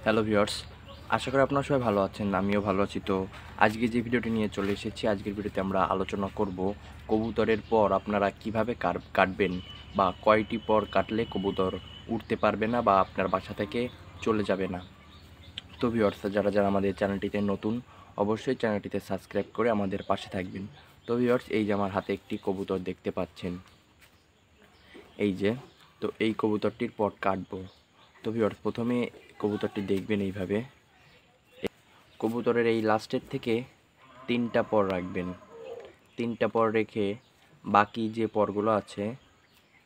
Hello viewers, আশা করি আপনারা সবাই ভালো আছেন। আমিও ভালো আছি। তো আজকে যে ভিডিওটি নিয়ে চলে এসেছি, আজকের ভিডিওতে আমরা আলোচনা করব কবুতরের পর আপনারা কিভাবে কাটবেন বা কয়টি পর কাটলে কবুতর উড়তে পারবে না বা আপনার বাসা থেকে চলে যাবে না। তো ভিউয়ার্স, যারা যারা আমাদের চ্যানেলটিতে নতুন, অবশ্যই চ্যানেলটিতে সাবস্ক্রাইব করে আমাদের পাশে থাকবেন। তো ভিউয়ার্স, এই যে আমার হাতে একটি কবুতর দেখতে পাচ্ছেন, এই যে। তো এই কবুতরটির পর কাটবো। তো ভিউয়ার্স, প্রথমে কবুতরটি দেখবেন এইভাবে। কবুতরের এই লাস্টের থেকে 3টা পর রাখবেন। 3টা পর রেখে বাকি যে পরগুলো আছে,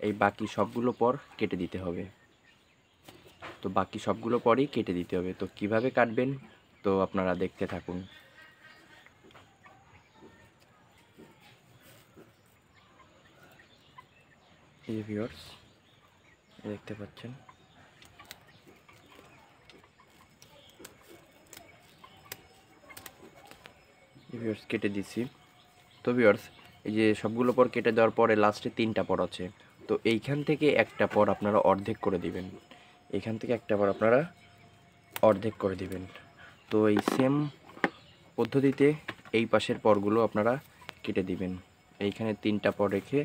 এই বাকি সবগুলো পর কেটে দিতে হবে। তো বাকি সবগুলো পরই কেটে দিতে হবে। তো কিভাবে কাটবেন, তো আপনারা দেখতে থাকুন। এই ভিউয়ার্স, দেখতে পাচ্ছেন। ভিউয়ার্স, কেটে দিছি। তো ভিউয়ার্স, এই যে সবগুলো পর কেটে দেওয়ার পরে লাস্টে 3টা পর আছে। তো এইখান থেকে একটা পর আপনারা অর্ধেক করে দিবেন। এখান থেকে একটা পর আপনারা অর্ধেক করে দিবেন। তো এই সেম পদ্ধতিতে এই পাশের পরগুলো আপনারা কেটে দিবেন। এইখানে 3টা পর রেখে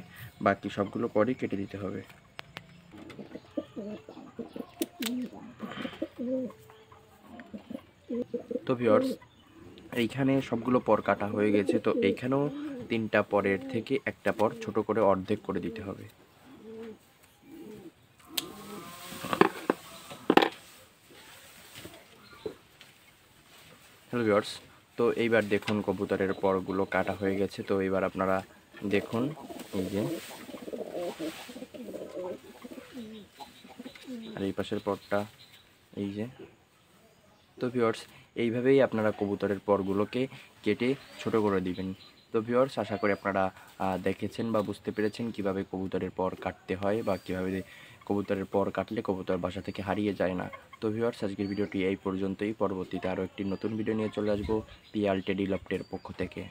বাকি সবগুলো পরই কেটে দিতে হবে। তো ভিউয়ার্স, এইখানে সবগুলো পর কাটা হয়ে গেছে। তো এইখানেও 3টা পরের থেকে একটা পর ছোট করে অর্ধেক করে দিতে হবে। হ্যালো ভিউয়ার্স, তো এইবার দেখুন কবুতরের পরগুলো কাটা হয়ে গেছে। তো এইবার আপনারা দেখুন, এই যে, আর এই পাশের পরটা, এই যে। তো ভিউয়ার্স, এইভাবেই আপনারা কবুতরের পরগুলোকে কেটে ছোট করে দিবেন। তো ভিউয়ার্স, আশা করি আপনারা দেখেছেন বা বুঝতে পেরেছেন কিভাবে কবুতরের পর কাটতে হয় বা কিভাবে কবুতরের পর কাটলে কবুতর বাসা থেকে হারিয়ে যায় না। তো ভিউয়ার্স, আজকের ভিডিওটি এই পর্যন্তই। পরবর্তীতে আরও একটি নতুন ভিডিও নিয়ে চলে আসবো পিয়াল টেডি লফটের পক্ষ থেকে।